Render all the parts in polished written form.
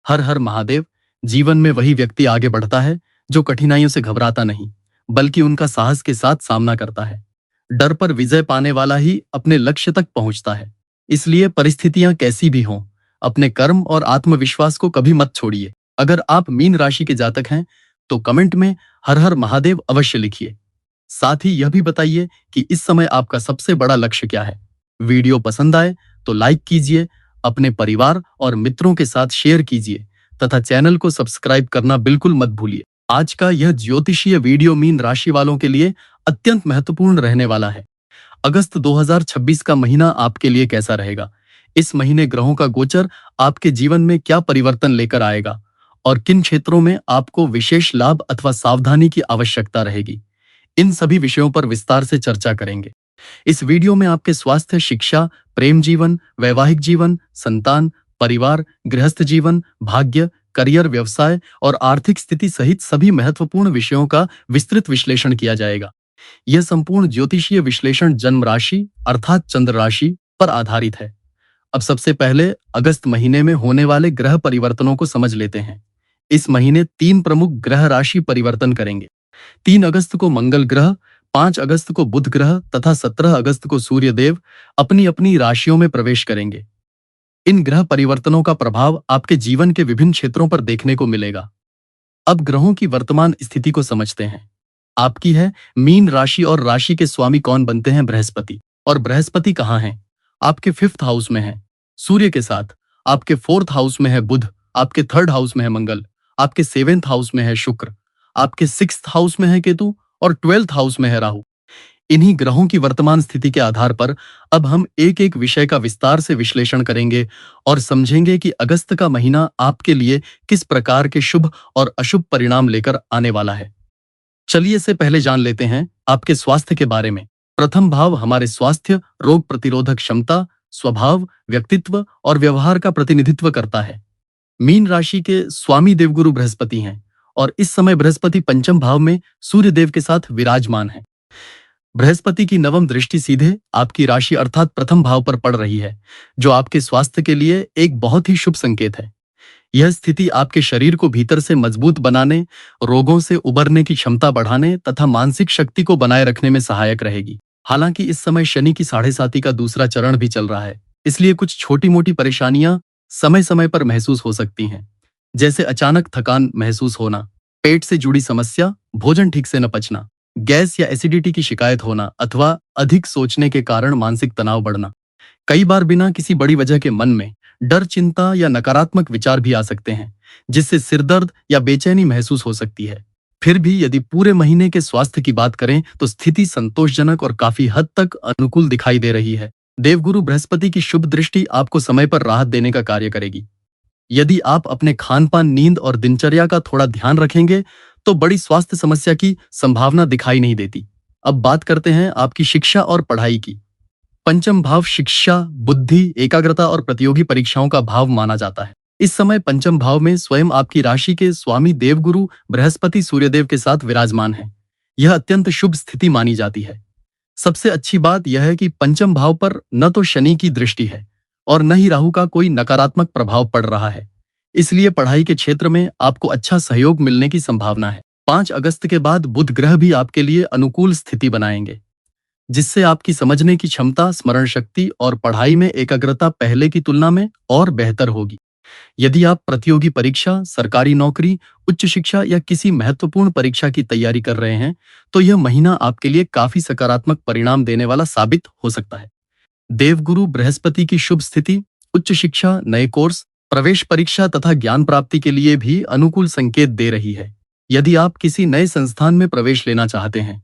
हर हर महादेव। जीवन में वही व्यक्ति आगे बढ़ता है जो कठिनाइयों से घबराता नहीं, बल्कि उनका साहस के साथ सामना करता है। डर पर विजय पाने वाला ही अपने लक्ष्य तक पहुंचता है। इसलिए परिस्थितियां कैसी भी हों, अपने कर्म और आत्मविश्वास को कभी मत छोड़िए। अगर आप मीन राशि के जातक हैं, तो कमेंट में हर हर महादेव अवश्य लिखिए। साथ ही यह भी बताइए कि इस समय आपका सबसे बड़ा लक्ष्य क्या है। वीडियो पसंद आए तो लाइक कीजिए, अपने परिवार और मित्रों के साथ शेयर कीजिए तथा चैनल को सब्सक्राइब करना बिल्कुल मत भूलिए। आज का यह ज्योतिषीय वीडियो मीन राशि वालों के लिए अत्यंत महत्वपूर्ण रहने वाला है। अगस्त 2026 का महीना आपके लिए कैसा रहेगा? इस महीने ग्रहों का गोचर आपके जीवन में क्या परिवर्तन लेकर आएगा और किन क्षेत्रों में आपको विशेष लाभ अथवा सावधानी की आवश्यकता रहेगी, इन सभी विषयों पर विस्तार से चर्चा करेंगे। इस वीडियो में आपके स्वास्थ्य, शिक्षा, प्रेम जीवन, वैवाहिक जीवन, संतान, परिवार, गृहस्थ जीवन, भाग्य, करियर, व्यवसाय और आर्थिक स्थिति सहित सभी महत्वपूर्ण विषयों का विस्तृत विश्लेषण किया जाएगा। यह संपूर्ण ज्योतिषीय विश्लेषण जन्म राशि अर्थात चंद्र राशि पर आधारित है। अब सबसे पहले अगस्त महीने में होने वाले ग्रह परिवर्तनों को समझ लेते हैं। इस महीने 3 प्रमुख ग्रह राशि परिवर्तन करेंगे। 3 अगस्त को मंगल ग्रह, 5 अगस्त को बुध ग्रह तथा 17 अगस्त को सूर्य देव अपनी अपनी राशियों में प्रवेश करेंगे। इन ग्रह परिवर्तनों का प्रभाव आपके जीवन के विभिन्न क्षेत्रों पर देखने को मिलेगा। अब ग्रहों की वर्तमान स्थिति को समझते हैं। आपकी है मीन राशि और राशि के स्वामी कौन बनते हैं? बृहस्पति। और बृहस्पति कहाँ हैं? आपके 5th हाउस में है सूर्य के साथ, आपके 4th हाउस में है बुध, आपके 3rd हाउस में है मंगल, आपके 7th हाउस में है शुक्र, आपके 6th हाउस में है केतु और 12th हाउस में है राहु। इन्हीं ग्रहों की वर्तमान स्थिति के आधार पर अब हम एक एक विषय का विस्तार से विश्लेषण करेंगे और समझेंगे कि अगस्त का महीना आपके लिए किस प्रकार के शुभ और अशुभ परिणाम लेकर आने वाला है। चलिए से पहले जान लेते हैं आपके स्वास्थ्य के बारे में। प्रथम भाव हमारे स्वास्थ्य, रोग प्रतिरोधक क्षमता, स्वभाव, व्यक्तित्व और व्यवहार का प्रतिनिधित्व करता है। मीन राशि के स्वामी देवगुरु बृहस्पति हैं और इस समय बृहस्पति पंचम भाव में सूर्य देव के साथ विराजमान है। बृहस्पति की नवम दृष्टि सीधे आपकी राशि अर्थात प्रथम भाव पर पड़ रही है, जो आपके स्वास्थ्य के लिए एक बहुत ही शुभ संकेत है। यह स्थिति आपके शरीर को भीतर से मजबूत बनाने, रोगों से उबरने की क्षमता बढ़ाने तथा मानसिक शक्ति को बनाए रखने में सहायक रहेगी। हालांकि इस समय शनि की 7.5 का दूसरा चरण भी चल रहा है, इसलिए कुछ छोटी मोटी परेशानियां समय समय पर महसूस हो सकती हैं, जैसे अचानक थकान महसूस होना, पेट से जुड़ी समस्या, भोजन ठीक से न पचना, गैस या एसिडिटी की शिकायत होना अथवा अधिक सोचने के कारण मानसिक तनाव बढ़ना। कई बार बिना किसी बड़ी वजह के मन में डर, चिंता या नकारात्मक विचार भी आ सकते हैं, जिससे सिरदर्द या बेचैनी महसूस हो सकती है। फिर भी यदि पूरे महीने के स्वास्थ्य की बात करें तो स्थिति संतोषजनक और काफी हद तक अनुकूल दिखाई दे रही है। देवगुरु बृहस्पति की शुभ दृष्टि आपको समय पर राहत देने का कार्य करेगी। यदि आप अपने खान-पान, नींद और दिनचर्या का थोड़ा ध्यान रखेंगे तो बड़ी स्वास्थ्य समस्या की संभावना दिखाई नहीं देती। अब बात करते हैं आपकी शिक्षा और पढ़ाई की। पंचम भाव शिक्षा, बुद्धि, एकाग्रता और प्रतियोगी परीक्षाओं का भाव माना जाता है। इस समय पंचम भाव में स्वयं आपकी राशि के स्वामी देवगुरु बृहस्पति सूर्यदेव के साथ विराजमान है। यह अत्यंत शुभ स्थिति मानी जाती है। सबसे अच्छी बात यह है कि पंचम भाव पर न तो शनि की दृष्टि है और न ही राहु का कोई नकारात्मक प्रभाव पड़ रहा है, इसलिए पढ़ाई के क्षेत्र में आपको अच्छा सहयोग मिलने की संभावना है। 5 अगस्त के बाद बुध ग्रह भी आपके लिए अनुकूल स्थिति बनाएंगे, जिससे आपकी समझने की क्षमता, स्मरण शक्ति और पढ़ाई में एकाग्रता पहले की तुलना में और बेहतर होगी। यदि आप प्रतियोगी परीक्षा, सरकारी नौकरी, उच्च शिक्षा या किसी महत्वपूर्ण परीक्षा की तैयारी कर रहे हैं, तो यह महीना आपके लिए काफी सकारात्मक परिणाम देने वाला साबित हो सकता है। देवगुरु बृहस्पति की शुभ स्थिति उच्च शिक्षा, नए कोर्स, प्रवेश परीक्षा तथा ज्ञान प्राप्ति के लिए भी अनुकूल संकेत दे रही है। यदि आप किसी नए संस्थान में प्रवेश लेना चाहते हैं,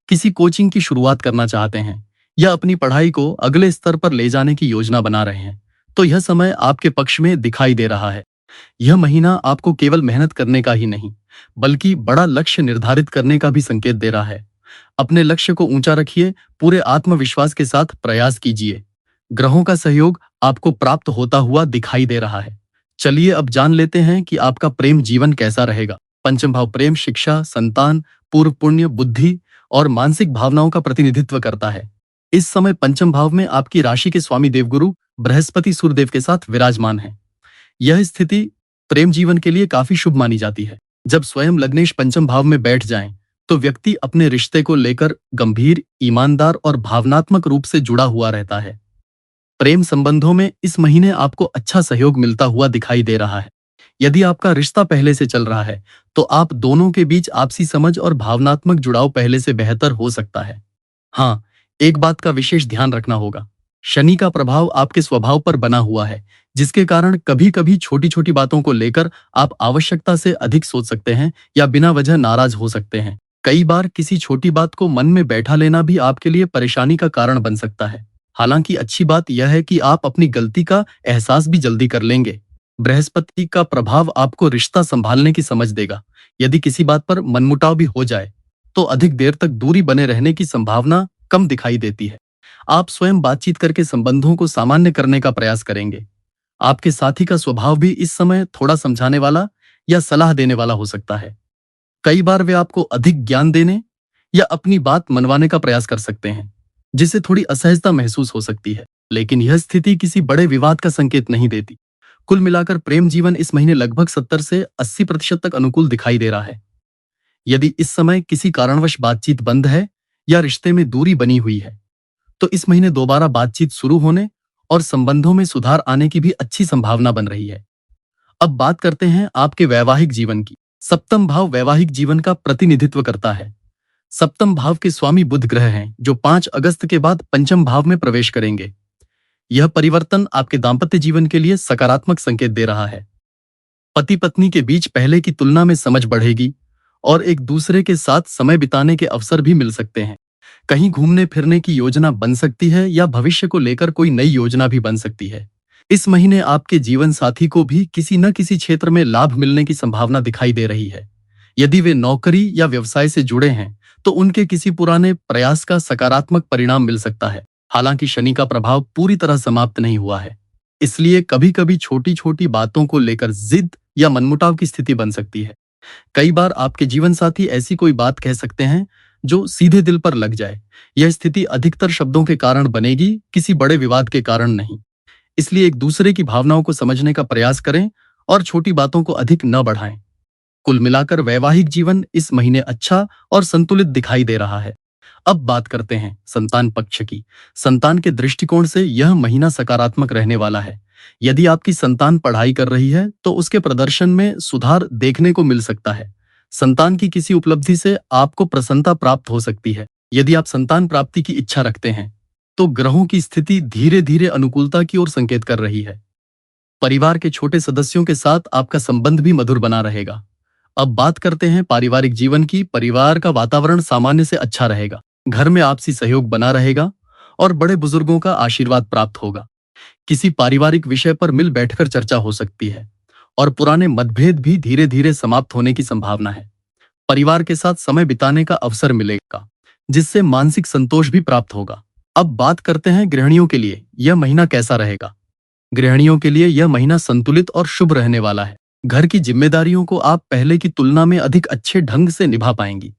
किसी कोचिंग की शुरुआत करना चाहते हैं या अपनी पढ़ाई को अगले स्तर पर ले जाने की योजना बना रहे हैं, तो यह समय आपके पक्ष में दिखाई दे रहा है। यह महीना आपको केवल मेहनत करने का ही नहीं, बल्कि बड़ा लक्ष्य निर्धारित करने का भी संकेत दे रहा है। अपने लक्ष्य को ऊंचा रखिए, पूरे आत्मविश्वास के साथ प्रयास कीजिए। ग्रहों का सहयोग आपको प्राप्त होता हुआ दिखाई दे रहा है। चलिए अब जान लेते हैं कि आपका प्रेम जीवन कैसा रहेगा। पंचम भाव प्रेम, शिक्षा, संतान, पूर्व पुण्य, बुद्धि और मानसिक भावनाओं का प्रतिनिधित्व करता है। इस समय पंचम भाव में आपकी राशि के स्वामी देवगुरु बृहस्पति सूर्यदेव के साथ विराजमान है। यह स्थिति प्रेम जीवन के लिए काफी शुभ मानी जाती है। जब स्वयं लग्नेश पंचम भाव में बैठ जाएं, तो व्यक्ति अपने रिश्ते को लेकर गंभीर, ईमानदार और भावनात्मक रूप से जुड़ा हुआ रहता है। प्रेम संबंधों में इस महीने आपको अच्छा सहयोग मिलता हुआ दिखाई दे रहा है। यदि आपका रिश्ता पहले से चल रहा है, तो आप दोनों के बीच आपसी समझ और भावनात्मक जुड़ाव पहले से बेहतर हो सकता है। हाँ, एक बात का विशेष ध्यान रखना होगा। शनि का प्रभाव आपके स्वभाव पर बना हुआ है, जिसके कारण कभी-कभी छोटी-छोटी बातों को लेकर आप आवश्यकता से अधिक सोच सकते हैं या बिना वजह नाराज हो सकते हैं। कई बार किसी छोटी बात को मन में बैठा लेना भी आपके लिए परेशानी का कारण बन सकता है। हालांकि अच्छी बात यह है कि आप अपनी गलती का एहसास भी जल्दी कर लेंगे। बृहस्पति का प्रभाव आपको रिश्ता संभालने की समझ देगा। यदि किसी बात पर मनमुटाव भी हो जाए, तो अधिक देर तक दूरी बने रहने की संभावना कम दिखाई देती है। आप स्वयं बातचीत करके संबंधों को सामान्य करने का प्रयास करेंगे। आपके साथी का स्वभाव भी इस समय थोड़ा समझाने वाला या सलाह देने वाला हो सकता है। कई बार वे आपको अधिक ज्ञान देने या अपनी बात मनवाने का प्रयास कर सकते हैं, जिससे थोड़ी असहजता महसूस हो सकती है। लेकिन यह स्थिति किसी बड़े विवाद का संकेत नहीं देती। कुल मिलाकर प्रेम जीवन इस महीने लगभग 70 से 80% तक अनुकूल दिखाई दे रहा है। यदि इस समय किसी कारणवश बातचीत बंद है या रिश्ते में दूरी बनी हुई है, तो इस महीने दोबारा बातचीत शुरू होने और संबंधों में सुधार आने की भी अच्छी संभावना बन रही है। अब बात करते हैं आपके वैवाहिक जीवन की। सप्तम भाव वैवाहिक जीवन का प्रतिनिधित्व करता है। सप्तम भाव के स्वामी बुध ग्रह हैं, जो 5 अगस्त के बाद पंचम भाव में प्रवेश करेंगे। यह परिवर्तन आपके दाम्पत्य जीवन के लिए सकारात्मक संकेत दे रहा है। पति पत्नी के बीच पहले की तुलना में समझ बढ़ेगी और एक दूसरे के साथ समय बिताने के अवसर भी मिल सकते हैं। कहीं घूमने फिरने की योजना बन सकती है या भविष्य को लेकर कोई नई योजना भी बन सकती है। इस महीने आपके जीवन साथी को भी किसी न किसी क्षेत्र में लाभ मिलने की संभावना दिखाई दे रही है। यदि वे नौकरी या व्यवसाय से जुड़े हैं, तो उनके किसी पुराने प्रयास का सकारात्मक परिणाम मिल सकता है। हालांकि शनि का प्रभाव पूरी तरह समाप्त नहीं हुआ है, इसलिए कभी-कभी छोटी-छोटी बातों को लेकर जिद या मनमुटाव की स्थिति बन सकती है। कई बार आपके जीवन साथी ऐसी कोई बात कह सकते हैं जो सीधे दिल पर लग जाए। यह स्थिति अधिकतर शब्दों के कारण बनेगी, किसी बड़े विवाद के कारण नहीं। इसलिए एक दूसरे की भावनाओं को समझने का प्रयास करें और छोटी बातों को अधिक न बढ़ाएं। कुल मिलाकर वैवाहिक जीवन इस महीने अच्छा और संतुलित दिखाई दे रहा है। अब बात करते हैं संतान पक्ष की। संतान के दृष्टिकोण से यह महीना सकारात्मक रहने वाला है। यदि आपकी संतान पढ़ाई कर रही है, तो उसके प्रदर्शन में सुधार देखने को मिल सकता है। संतान की किसी उपलब्धि से आपको प्रसन्नता प्राप्त हो सकती है। यदि आप संतान प्राप्ति की इच्छा रखते हैं, तो ग्रहों की स्थिति धीरे धीरे अनुकूलता की ओर संकेत कर रही है। परिवार के छोटे सदस्यों के साथ आपका संबंध भी मधुर बना रहेगा। अब बात करते हैं पारिवारिक जीवन की। परिवार का वातावरण सामान्य से अच्छा रहेगा। घर में आपसी सहयोग बना रहेगा और बड़े बुजुर्गों का आशीर्वाद प्राप्त होगा। किसी पारिवारिक विषय पर मिल बैठकर चर्चा हो सकती है और पुराने मतभेद भी धीरे धीरे समाप्त होने की संभावना है। परिवार के साथ समय बिताने का अवसर मिलेगा, जिससे मानसिक संतोष भी प्राप्त होगा। अब बात करते हैं गृहिणियों के लिए यह महीना कैसा रहेगा। गृहिणियों के लिए यह महीना संतुलित और शुभ रहने वाला है। घर की जिम्मेदारियों को आप पहले की तुलना में अधिक अच्छे ढंग से निभा पाएंगी।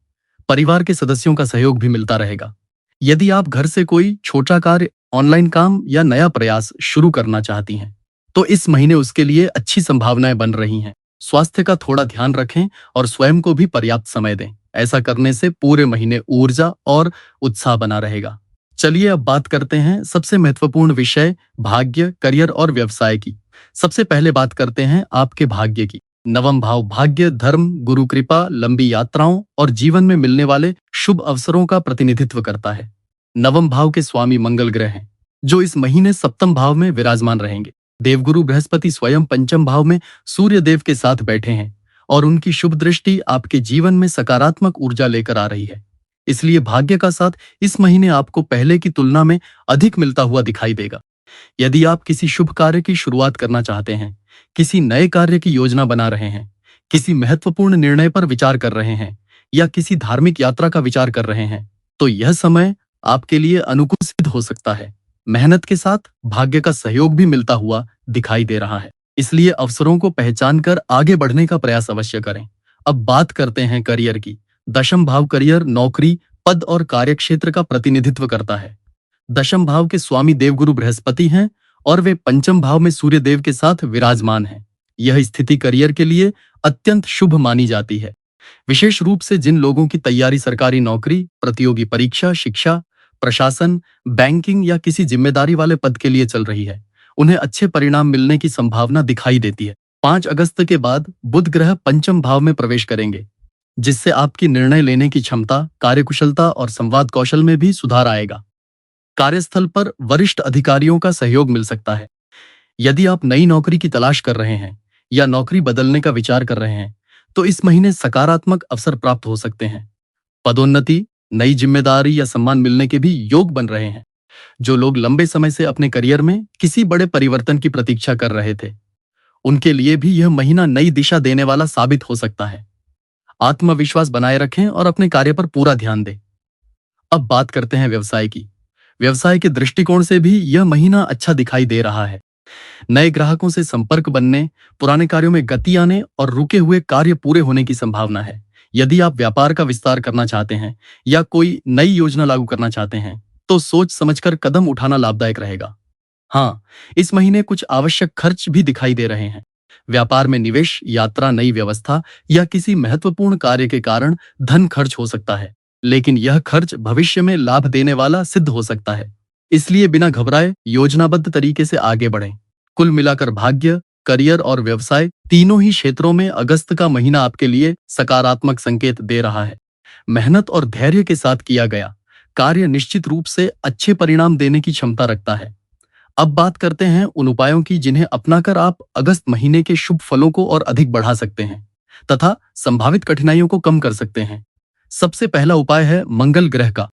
परिवार के सदस्यों का सहयोग भी मिलता रहेगा। यदि आप घर से कोई छोटा कार्य, ऑनलाइन काम या नया प्रयास शुरू करना चाहती हैं, तो इस महीने उसके लिए अच्छी संभावनाएं बन रही हैं। स्वास्थ्य का थोड़ा ध्यान रखें और स्वयं को भी पर्याप्त समय दें। ऐसा करने से पूरे महीने ऊर्जा और उत्साह बना रहेगा। चलिए अब बात करते हैं सबसे महत्वपूर्ण विषय भाग्य, करियर और व्यवसाय की। सबसे पहले बात करते हैं आपके भाग्य की। नवम भाव भाग्य, धर्म, गुरु कृपा, लंबी यात्राओं और जीवन में मिलने वाले शुभ अवसरों का प्रतिनिधित्व करता है। नवम भाव के स्वामी मंगल ग्रह हैं, जो इस महीने सप्तम भाव में विराजमान रहेंगे। देवगुरु बृहस्पति स्वयं पंचम भाव में सूर्य देव के साथ बैठे हैं और उनकी शुभ दृष्टि आपके जीवन में सकारात्मक ऊर्जा लेकर आ रही है। इसलिए भाग्य का साथ इस महीने आपको पहले की तुलना में अधिक मिलता हुआ दिखाई देगा। यदि आप किसी शुभ कार्य की शुरुआत करना चाहते हैं, किसी नए कार्य की योजना बना रहे हैं, किसी महत्वपूर्ण निर्णय पर विचार कर रहे हैं या किसी धार्मिक यात्रा का विचार कर रहे हैं, तो यह समय आपके लिए अनुकूल सिद्ध हो सकता है। मेहनत के साथ भाग्य का सहयोग भी मिलता हुआ दिखाई दे रहा है, इसलिए अवसरों को पहचान कर आगे बढ़ने का प्रयास अवश्य करें। अब बात करते हैं करियर की। दशम भाव करियर, नौकरी, पद और कार्यक्षेत्र का प्रतिनिधित्व करता है। दशम भाव के स्वामी देवगुरु बृहस्पति हैं और वे पंचम भाव में सूर्य देव के साथ विराजमान हैं। यह स्थिति करियर के लिए अत्यंत शुभ मानी जाती है। विशेष रूप से जिन लोगों की तैयारी सरकारी नौकरी, प्रतियोगी परीक्षा, शिक्षा, प्रशासन, बैंकिंग या किसी जिम्मेदारी वाले पद के लिए चल रही है, उन्हें अच्छे परिणाम मिलने की संभावना दिखाई देती है। 5 अगस्त के बाद बुध ग्रह पंचम भाव में प्रवेश करेंगे, जिससे आपकी निर्णय लेने की क्षमता, कार्यकुशलता और संवाद कौशल में भी सुधार आएगा। कार्यस्थल पर वरिष्ठ अधिकारियों का सहयोग मिल सकता है। यदि आप नई नौकरी की तलाश कर रहे हैं या नौकरी बदलने का विचार कर रहे हैं, तो इस महीने सकारात्मक अवसर प्राप्त हो सकते हैं। पदोन्नति, नई जिम्मेदारी या सम्मान मिलने के भी योग बन रहे हैं। जो लोग लंबे समय से अपने करियर में किसी बड़े परिवर्तन की प्रतीक्षा कर रहे थे, उनके लिए भी यह महीना नई दिशा देने वाला साबित हो सकता है। आत्मविश्वास बनाए रखें और अपने कार्य पर पूरा ध्यान दें। अब बात करते हैं व्यवसाय की। व्यवसाय के दृष्टिकोण से भी यह महीना अच्छा दिखाई दे रहा है। नए ग्राहकों से संपर्क बनने, पुराने कार्यों में गति आने और रुके हुए कार्य पूरे होने की संभावना है। यदि आप व्यापार का विस्तार करना चाहते हैं या कोई नई योजना लागू करना चाहते हैं, तो सोच समझकर कदम उठाना लाभदायक रहेगा। हाँ, इस महीने कुछ आवश्यक खर्च भी दिखाई दे रहे हैं। व्यापार में निवेश, यात्रा, नई व्यवस्था या किसी महत्वपूर्ण कार्य के कारण धन खर्च हो सकता है, लेकिन यह खर्च भविष्य में लाभ देने वाला सिद्ध हो सकता है। इसलिए बिना घबराए योजनाबद्ध तरीके से आगे बढ़ें। कुल मिलाकर भाग्य, करियर और व्यवसाय तीनों ही क्षेत्रों में अगस्त का महीना आपके लिए सकारात्मक संकेत दे रहा है। मेहनत और धैर्य के साथ किया गया कार्य निश्चित रूप से अच्छे परिणाम देने की क्षमता रखता है। अब बात करते हैं उन उपायों की जिन्हें अपनाकर आप अगस्त महीने के शुभ फलों को और अधिक बढ़ा सकते हैं तथा संभावित कठिनाइयों को कम कर सकते हैं। सबसे पहला उपाय है मंगल ग्रह का।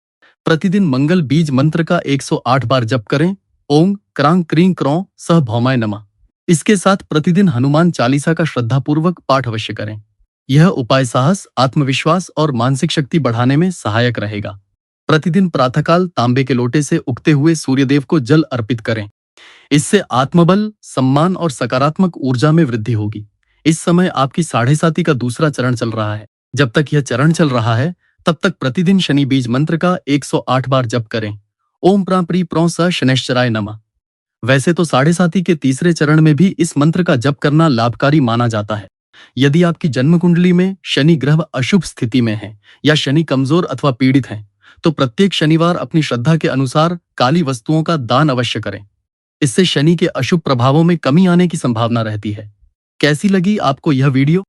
प्रतिदिन मंगल बीज मंत्र का 108 बार जप करें। ओम क्रांग क्रीं क्रौं सह भौमाय नमः। इसके साथ प्रतिदिन हनुमान चालीसा का श्रद्धापूर्वक पाठ अवश्य करें। यह उपाय साहस, आत्मविश्वास और मानसिक शक्ति बढ़ाने में सहायक रहेगा। प्रतिदिन प्रातःकाल तांबे के लोटे से उगते हुए सूर्यदेव को जल अर्पित करें। इससे आत्मबल, सम्मान और सकारात्मक ऊर्जा में वृद्धि होगी। इस समय आपकी साढ़े साती का दूसरा चरण चल रहा है। जब तक यह चरण चल रहा है, तब तक प्रतिदिन शनि बीज मंत्र का 108 बार जप करें। ओम प्रां प्री प्रौ स शनैश्चराय नमः। वैसे तो साढ़े साती के तीसरे चरण में भी इस मंत्र का जप करना लाभकारी माना जाता है। यदि आपकी जन्म कुंडली में शनि ग्रह अशुभ स्थिति में है या शनि कमजोर अथवा पीड़ित है, तो प्रत्येक शनिवार अपनी श्रद्धा के अनुसार काली वस्तुओं का दान अवश्य करें। इससे शनि के अशुभ प्रभावों में कमी आने की संभावना रहती है। कैसी लगी आपको यह वीडियो?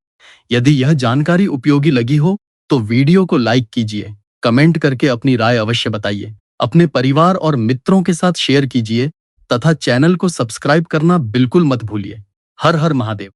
यदि यह जानकारी उपयोगी लगी हो तो वीडियो को लाइक कीजिए, कमेंट करके अपनी राय अवश्य बताइए, अपने परिवार और मित्रों के साथ शेयर कीजिए तथा चैनल को सब्सक्राइब करना बिल्कुल मत भूलिए। हर हर महादेव।